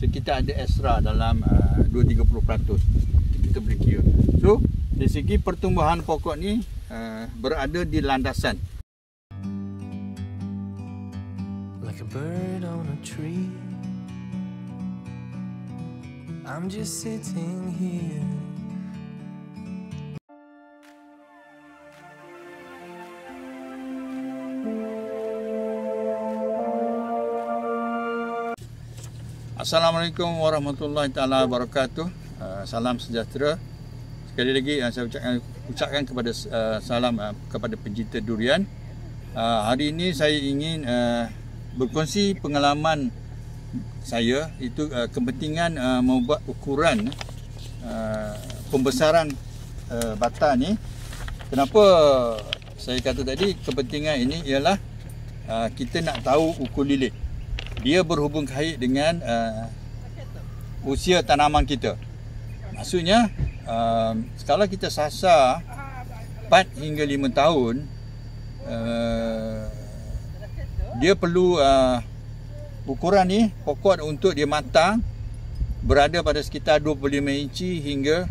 So kita ada extra dalam 2-30% kita boleh kira. So dari segi pertumbuhan pokok ni berada di landasan. Like a bird on a tree, I'm just sitting here. Assalamualaikum warahmatullahi taala wabarakatuh. Salam sejahtera. Sekali lagi saya ucapkan kepada salam kepada pencinta durian. Hari ini saya ingin berkongsi pengalaman saya, itu kepentingan membuat ukuran pembesaran batang ni. Kenapa saya kata tadi kepentingan ini ialah kita nak tahu ukur lilit. Dia berhubung kait dengan usia tanaman kita. Maksudnya kalau kita sasar 4 hingga 5 tahun, dia perlu ukuran ni pokok untuk dia matang berada pada sekitar 25 inci hingga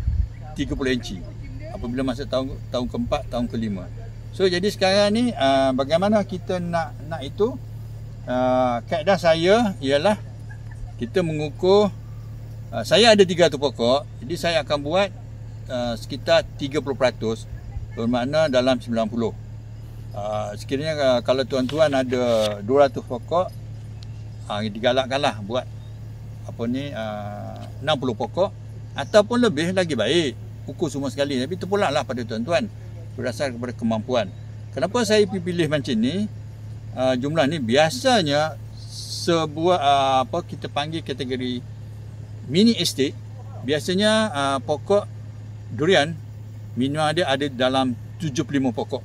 30 inci apabila masuk tahun keempat, tahun kelima. So jadi sekarang ni bagaimana kita nak itu? Kaedah saya ialah kita mengukur, saya ada 300 pokok, jadi saya akan buat sekitar 30%, bermakna dalam 90. Sekiranya kalau tuan-tuan ada 200 pokok, digalakkanlah buat 60 pokok ataupun lebih lagi baik, ukur semua sekali. Tapi terpulanglah pada tuan-tuan berdasar kepada kemampuan. Kenapa saya pilih macam ni? Jumlah ni biasanya sebuah kita panggil kategori mini estate. Biasanya pokok durian minimum dia ada dalam 75 pokok.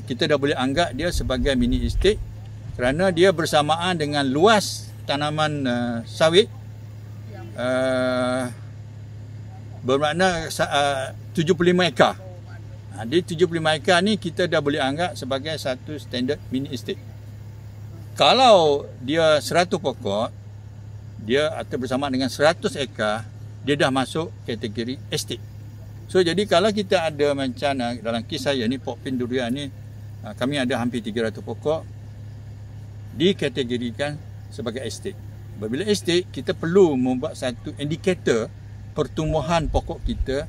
Kita dah boleh anggap dia sebagai mini estate kerana dia bersamaan dengan luas tanaman sawit, bermakna 75 ekar. Di 75 ekar ni kita dah boleh anggap sebagai satu standard mini estate. Kalau dia 100 pokok, dia atau bersama dengan 100 ekar, dia dah masuk kategori estate. So jadi kalau kita ada macam dalam kes saya ni, Pokpin durian ni, kami ada hampir 300 pokok dikategorikan sebagai estate. Apabila estate, kita perlu membuat satu indikator pertumbuhan pokok kita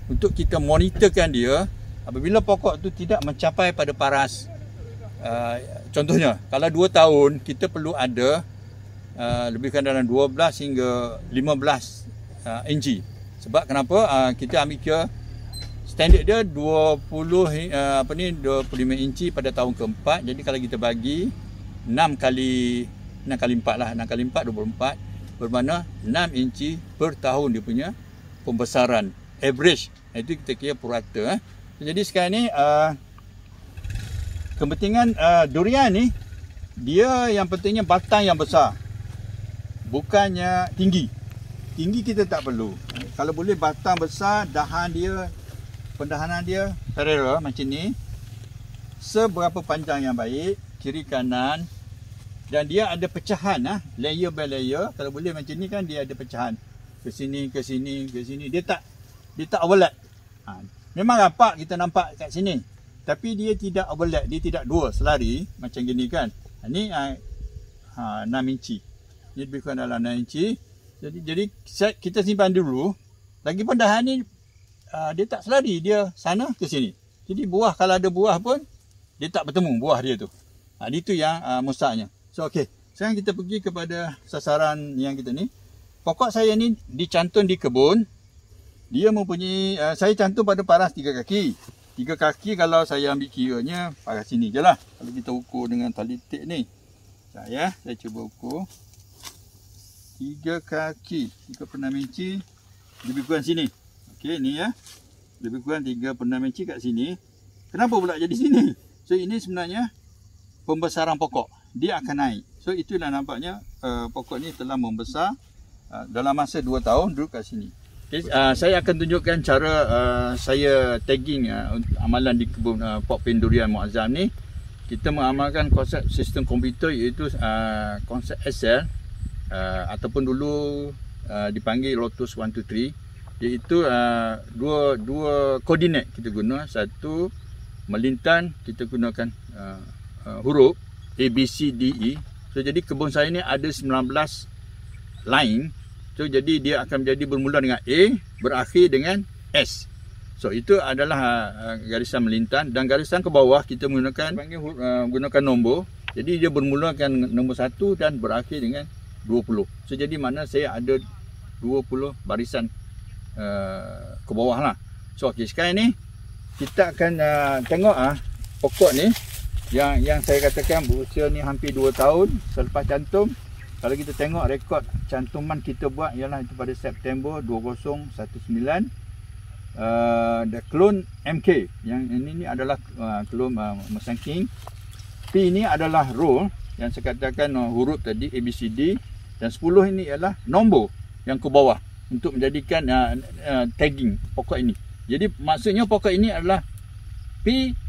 untuk kita monitorkan dia. Apabila pokok tu tidak mencapai pada paras, contohnya kalau 2 tahun, kita perlu ada lebihkan dalam 12 hingga 15 inci. Sebab kenapa? Kita ambil ke standard dia 25 inci pada tahun keempat. Jadi kalau kita bagi 6 kali 4 lah, 6 kali 4 24, bermakna 6 inci per tahun dia punya pembesaran average. Itu kita kira purata. Jadi sekarang ni kepentingan durian ni, dia yang pentingnya batang yang besar, bukannya tinggi. Tinggi kita tak perlu. Kalau boleh batang besar, pendahanan dia parallel macam ni, seberapa panjang yang baik, kiri kanan, dan dia ada pecahan layer by layer. Kalau boleh macam ni kan, dia ada pecahan ke sini ke sini ke sini. Dia tak overlap. Memang rapat kita nampak kat sini, tapi dia tidak overlap, dia tidak dua selari macam gini kan. Ni 6 inci. Dia lebih kurang dalam 6 inci. Jadi kita simpan dulu. Lagipun dahan ni dia tak selari, dia sana ke sini. Jadi buah, kalau ada buah pun dia tak bertemu buah dia tu. Itu yang mustahaknya. So okey, sekarang kita pergi kepada sasaran yang kita ni. Pokok saya ni dicantun di kebun. Dia mempunyai, saya cantum pada paras 3 kaki. 3 kaki kalau saya ambil kiranya paras sini je lah. Kalau kita ukur dengan tali tik ni. Saya cuba ukur. 3 kaki, 3/6 inci. Lebih kurang sini. Okey, ni ya. Lebih kurang 3/6 inci kat sini. Kenapa pula jadi sini? So ini sebenarnya pembesaran pokok. Dia akan naik. So itulah nampaknya pokok ni telah membesar dalam masa 2 tahun duduk kat sini. Okay, saya akan tunjukkan cara saya tagging amalan di kebun Pokpin durian Muazzam ni. Kita mengamalkan konsep sistem komputer, iaitu konsep Excel. ataupun dulu dipanggil Lotus 123, iaitu dua koordinat kita guna. Satu melintang kita gunakan huruf A, B, C, D, E. So jadi kebun saya ni ada 19 line. So jadi dia akan menjadi bermula dengan A, berakhir dengan S. So itu adalah garisan melintang, dan garisan ke bawah kita gunakan nombor. Jadi dia bermula dengan nombor 1 dan berakhir dengan 20. So jadi mana saya ada 20 barisan ke bawah lah. So okay, sekarang ni kita akan tengok pokok ni yang saya katakan berusia ni hampir 2 tahun selepas cantum. Kalau kita tengok rekod cantuman kita buat ialah itu pada September 2019. The clone MK yang ini adalah clone Mustang King. P ini adalah roll yang saya katakan huruf tadi ABCD, dan 10 ini ialah nombor yang ke bawah untuk menjadikan tagging pokok ini. Jadi maksudnya pokok ini adalah P10.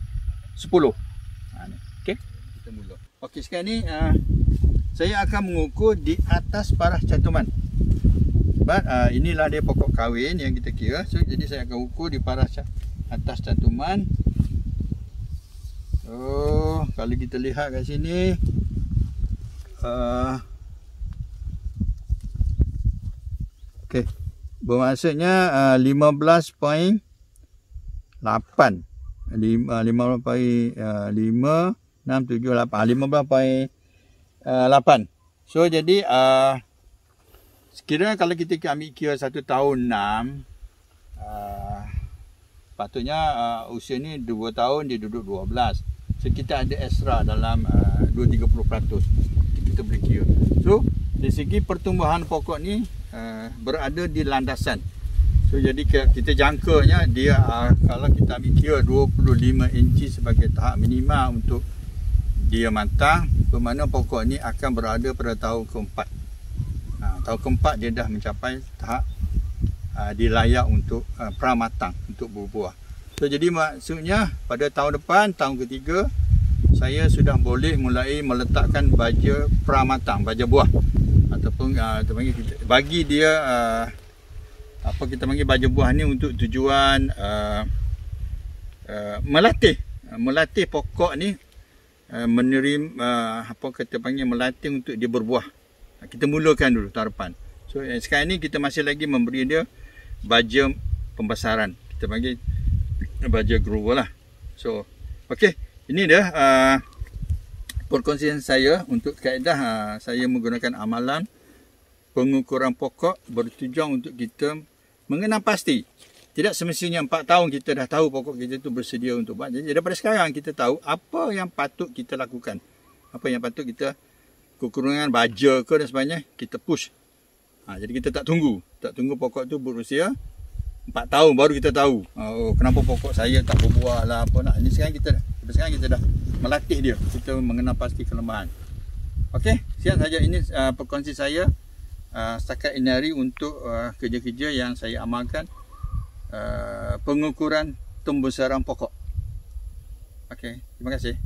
Okey, kita mula. Okey, sekarang ni saya akan mengukur di atas parah cantuman. Sebab inilah dia pokok kahwin yang kita kira. So jadi saya akan ukur di parah atas cantuman. Oh, kalau kita lihat kat sini okey, bermaksudnya 15.8 15.5 6 7 8 15.8. So jadi sekiranya kalau kita ambil kira 1 tahun 6, patutnya usia ni 2 tahun dia duduk 12. So kita ada extra dalam 2-30%. Kita boleh kira. So dari segi pertumbuhan pokok ni berada di landasan. So jadi kita jangkanya dia kalau kita ambil kira 25 inci sebagai tahap minima untuk dia matang, bermakna pokok ni akan berada pada tahun keempat. Tahun keempat dia dah mencapai tahap dilayak untuk pramatang, untuk berbuah. So jadi maksudnya pada tahun depan, tahun ketiga, saya sudah boleh mulai meletakkan baja pramatang, baja buah, ataupun bagi dia apa kita panggil baja buah ni untuk tujuan melatih pokok ni menerima apa kita panggil melatih untuk dia berbuah. Kita mulakan dulu tahun depan. So sekarang ni kita masih lagi memberi dia baja pembesaran, kita panggil baja grower lah. So okey, ini dia perkongsian saya untuk kaedah saya menggunakan amalan pengukuran pokok bertujuan untuk kita mengenal pasti. Tidak semestinya 4 tahun kita dah tahu pokok kita tu bersedia untuk buat. Jadi daripada sekarang kita tahu apa yang patut kita lakukan, apa yang patut kita kekurangan baja ke dan sebagainya, kita push. Jadi kita tak tunggu pokok tu berusia 4 tahun baru kita tahu kenapa pokok saya tak berbuah lah apa nak. Ini sekarang kita dah melatih dia, kita mengenal pasti kelemahan. Okey, sekian saja ini perkongsi saya setakat ini hari untuk kerja-kerja yang saya amalkan, pengukuran pembesaran pokok. Okey, terima kasih.